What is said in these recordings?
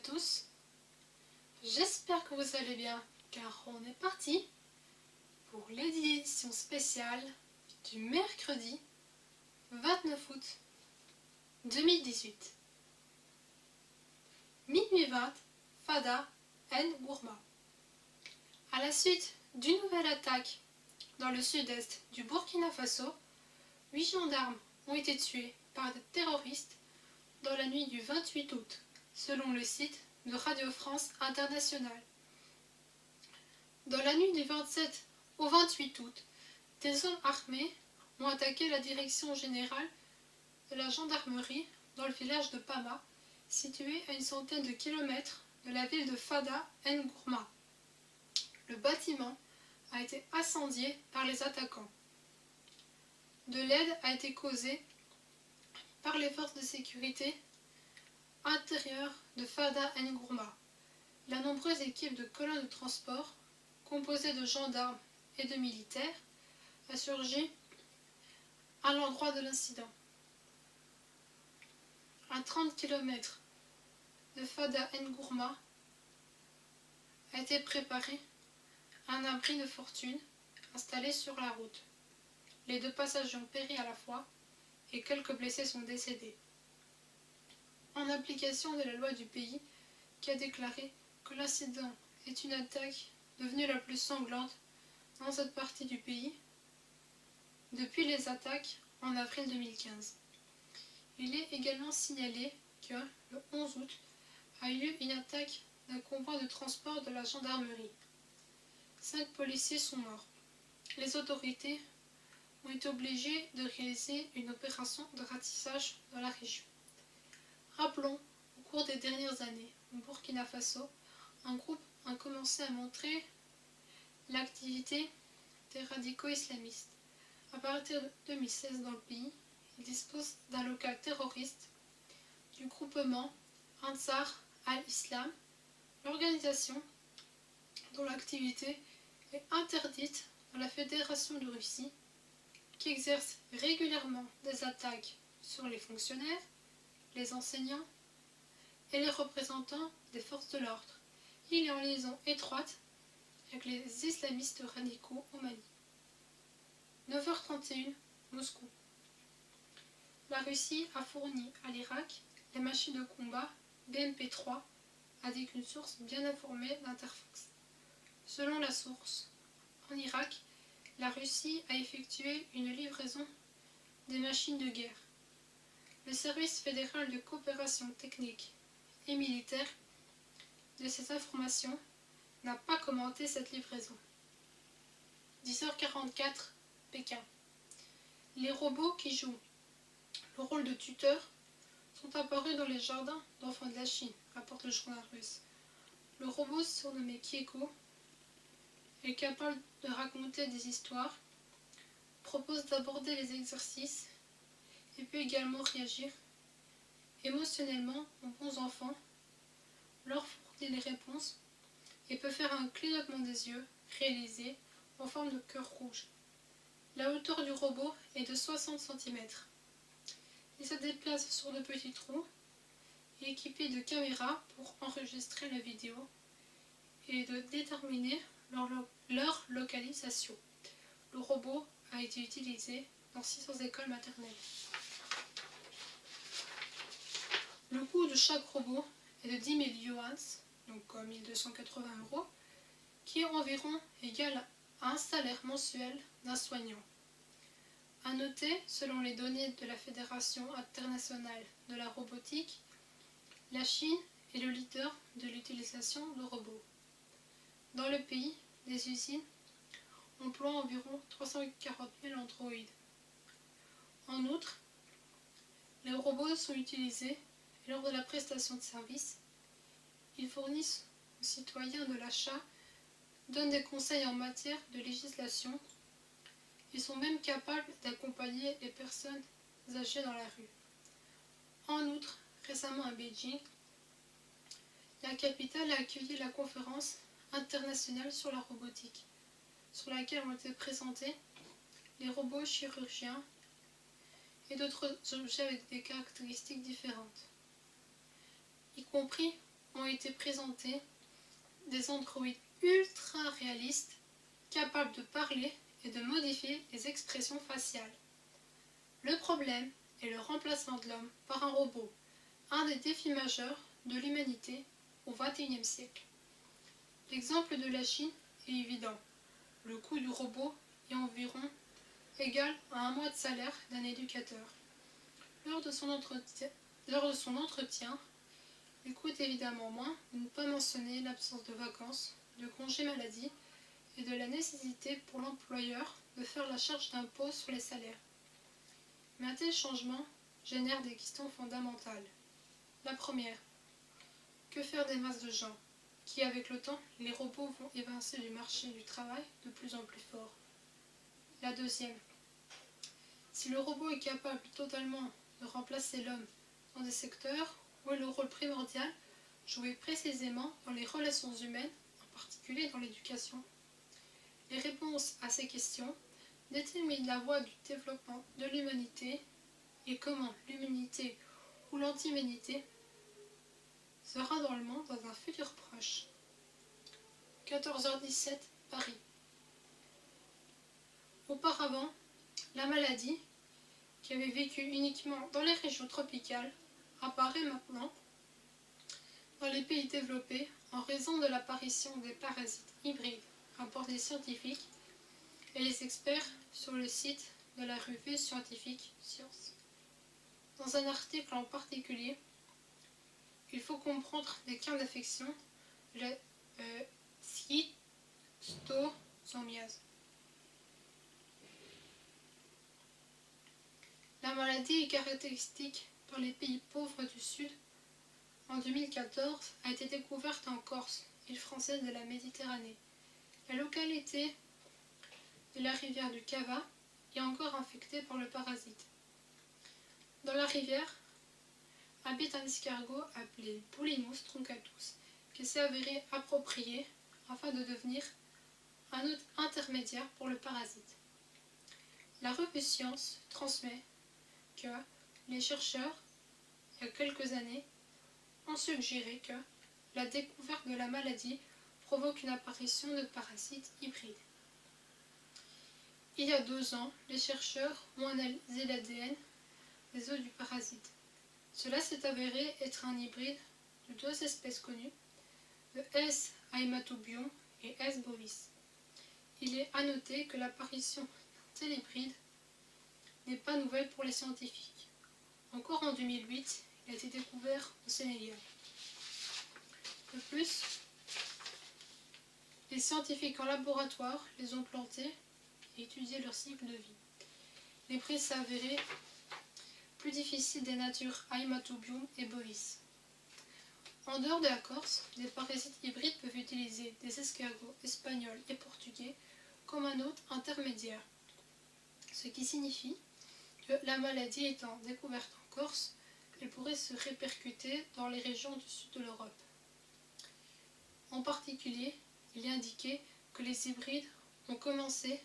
tous, j'espère que vous allez bien car on est parti pour l'édition spéciale du mercredi 29 août 2018. Minuit 20, Fada N'Gourma. À la suite d'une nouvelle attaque dans le sud-est du Burkina Faso, 8 gendarmes ont été tués par des terroristes dans la nuit du 28 août, selon le site de Radio France Internationale. Dans la nuit du 27 au 28 août, des hommes armés ont attaqué la direction générale de la gendarmerie dans le village de Pama, situé à une centaine de kilomètres de la ville de Fada N'Gourma. Le bâtiment a été incendié par les attaquants. De l'aide a été causée par les forces de sécurité intérieures de Fada N'Gourma. La nombreuse équipe de colonnes de transport, composée de gendarmes et de militaires, a surgi à l'endroit de l'incident. À 30 km de Fada N'Gourma a été préparé un abri de fortune installé sur la route. Les 2 passagers ont péri à la fois et quelques blessés sont décédés. En application de la loi du pays qui a déclaré que l'incident est une attaque devenue la plus sanglante dans cette partie du pays depuis les attaques en avril 2015. Il est également signalé que, le 11 août, a eu lieu une attaque d'un convoi de transport de la gendarmerie. 5 policiers sont morts. Les autorités ont été obligées de réaliser une opération de ratissage dans la région. Rappelons, au cours des dernières années, au Burkina Faso, un groupe a commencé à montrer l'activité des radicaux islamistes. À partir de 2016 dans le pays, il dispose d'un local terroriste du groupement Ansar al-Islam, l'organisation dont l'activité est interdite dans la Fédération de Russie, qui exerce régulièrement des attaques sur les fonctionnaires, les enseignants et les représentants des forces de l'ordre. Il est en liaison étroite avec les islamistes radicaux au Mali. 9h31, Moscou. La Russie a fourni à l'Irak les machines de combat BMP-3, a dit une source bien informée d'Interfax. Selon la source, en Irak, la Russie a effectué une livraison des machines de guerre. Le service fédéral de coopération technique et militaire de ces informations n'a pas commenté cette livraison. 10h44, Pékin. Les robots qui jouent le rôle de tuteurs sont apparus dans les jardins d'enfants de la Chine, rapporte le journal russe. Le robot surnommé Kieko est capable de raconter des histoires, propose d'aborder les exercices et peut également réagir émotionnellement aux bons enfants, leur fournir les réponses et peut faire un clignotement des yeux réalisé en forme de cœur rouge. La hauteur du robot est de 60 cm. Il se déplace sur de petits trous et équipé de caméras pour enregistrer la vidéo et de déterminer leur localisation. Le robot a été utilisé dans 600 écoles maternelles. Le coût de chaque robot est de 10 000 yuans, donc 1280 €, qui est environ égal à un salaire mensuel d'un soignant. À noter, selon les données de la Fédération internationale de la robotique, la Chine est le leader de l'utilisation de robots. Dans le pays, les usines emploient environ 340 000 androïdes. En outre, les robots sont utilisés et lors de la prestation de services, ils fournissent aux citoyens de l'achat, donnent des conseils en matière de législation. Ils sont même capables d'accompagner les personnes âgées dans la rue. En outre, récemment à Beijing, la capitale a accueilli la conférence internationale sur la robotique, sur laquelle ont été présentés les robots chirurgiens et d'autres objets avec des caractéristiques différentes, y compris ont été présentés des androïdes ultra réalistes, capables de parler et de modifier les expressions faciales. Le problème est le remplacement de l'homme par un robot, un des défis majeurs de l'humanité au XXIe siècle. L'exemple de la Chine est évident. Le coût du robot est environ égal à un mois de salaire d'un éducateur. Lors de son entretien, il coûte évidemment moins de ne pas mentionner l'absence de vacances, de congés maladie et de la nécessité pour l'employeur de faire la charge d'impôt sur les salaires. Mais un tel changement génère des questions fondamentales. La première, que faire des masses de gens qui, avec le temps, les robots vont évincer du marché du travail de plus en plus fort? La deuxième, si le robot est capable totalement de remplacer l'homme dans des secteurs où est le rôle primordial joué précisément dans les relations humaines, en particulier dans l'éducation? Les réponses à ces questions déterminent la voie du développement de l'humanité et comment l'humanité ou l'anti-humanité sera dans le monde dans un futur proche. 14h17, Paris. Auparavant, la maladie, qui avait vécu uniquement dans les régions tropicales, apparaît maintenant dans les pays développés en raison de l'apparition des parasites hybrides, rapportent les scientifiques et les experts sur le site de la revue scientifique Science. Dans un article en particulier, il faut comprendre des cas d'infection de la schistosomiase. La maladie est caractéristique par les pays pauvres du Sud. En 2014, a été découverte en Corse, île française de la Méditerranée. La localité de la rivière du Cava est encore infectée par le parasite. Dans la rivière habite un escargot appelé Bulinus truncatus, qui s'est avéré approprié afin de devenir un hôte intermédiaire pour le parasite. La revue Science transmet que les chercheurs, il y a quelques années, ont suggéré que la découverte de la maladie provoque une apparition de parasites hybrides. Il y a 2 ans, les chercheurs ont analysé l'ADN des œufs du parasite. Cela s'est avéré être un hybride de 2 espèces connues, le S. haematobium et S. bovis. Il est à noter que l'apparition d'un tel hybride n'est pas nouvelle pour les scientifiques. Encore en 2008, il a été découvert au Sénégal. De plus, les scientifiques en laboratoire les ont plantés et étudié leur cycle de vie. Les prises s'avéraient plus difficiles des natures haematobium et bovis. En dehors de la Corse, les parasites hybrides peuvent utiliser des escargots espagnols et portugais comme un hôte intermédiaire, ce qui signifie que la maladie étant découverte en Corse, elle pourrait se répercuter dans les régions du sud de l'Europe. En particulier, il est indiqué que les hybrides ont commencé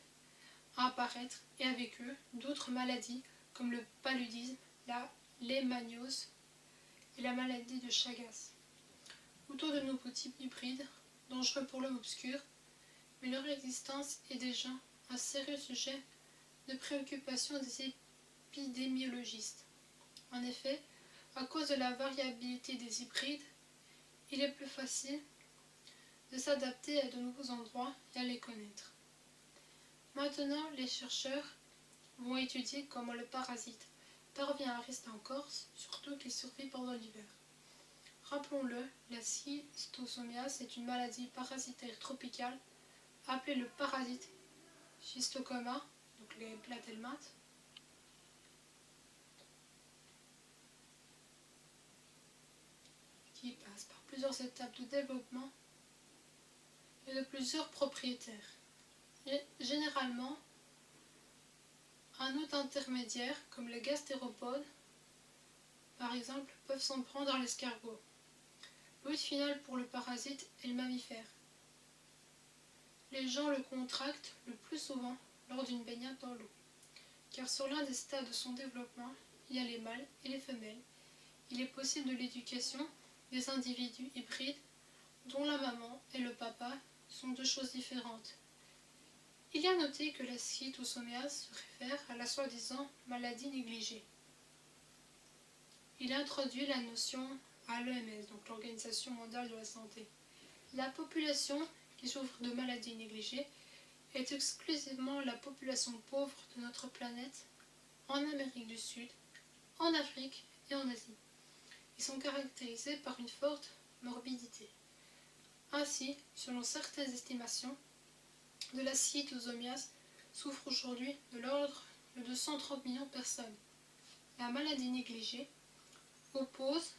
à apparaître et avec eux d'autres maladies comme le paludisme, la lémaniose et la maladie de Chagas. Autant de nouveaux types hybrides, dangereux pour l'homme obscur, mais leur existence est déjà un sérieux sujet de préoccupation des épidémiologistes. En effet, à cause de la variabilité des hybrides, il est plus facile de s'adapter à de nouveaux endroits et à les connaître. Maintenant, les chercheurs vont étudier comment le parasite parvient à rester en Corse, surtout qu'il survit pendant l'hiver. Rappelons-le, la schistosomiase est une maladie parasitaire tropicale appelée le parasite schistocoma, donc les platelmates, qui passe par plusieurs étapes de développement et de plusieurs propriétaires. Et généralement, un hôte intermédiaire, comme les gastéropodes, par exemple, peuvent s'en prendre à l'escargot. L'hôte final pour le parasite est le mammifère. Les gens le contractent le plus souvent lors d'une baignade dans l'eau, car sur l'un des stades de son développement, il y a les mâles et les femelles. Il est possible de l'éducation des individus hybrides dont la maman et le papa sont deux choses différentes. Il y a noté que la schistosomiase se réfère à la soi-disant maladie négligée. Il introduit la notion à l'OMS, donc l'Organisation mondiale de la santé. La population qui souffre de maladies négligées est exclusivement la population pauvre de notre planète, en Amérique du Sud, en Afrique et en Asie. Ils sont caractérisés par une forte morbidité. Ainsi, selon certaines estimations, de la schistosomiase souffrent aujourd'hui de l'ordre de 230 millions de personnes. La maladie négligée oppose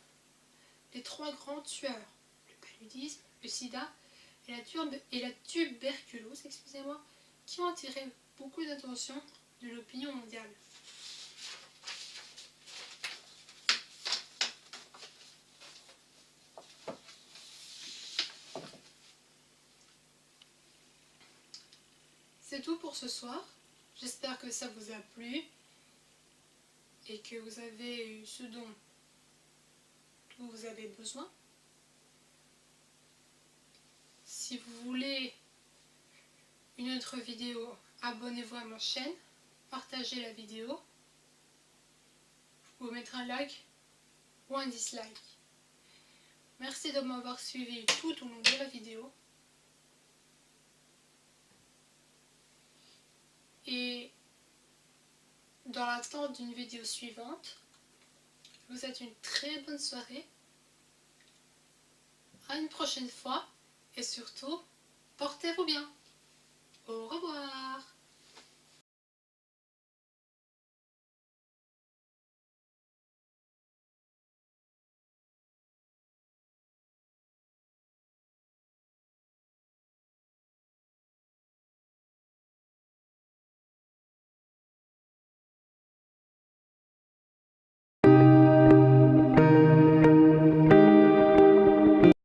les trois grands tueurs, le paludisme, le sida et la tuberculose, qui ont attiré beaucoup d'attention de l'opinion mondiale. C'est tout pour ce soir. J'espère que ça vous a plu et que vous avez eu ce dont vous avez besoin. Si vous voulez une autre vidéo, abonnez-vous à ma chaîne, partagez la vidéo, vous pouvez mettre un like ou un dislike. Merci de m'avoir suivi tout au long de la vidéo. Et dans l'attente d'une vidéo suivante, je vous souhaite une très bonne soirée. À une prochaine fois et surtout, portez-vous bien. Au revoir.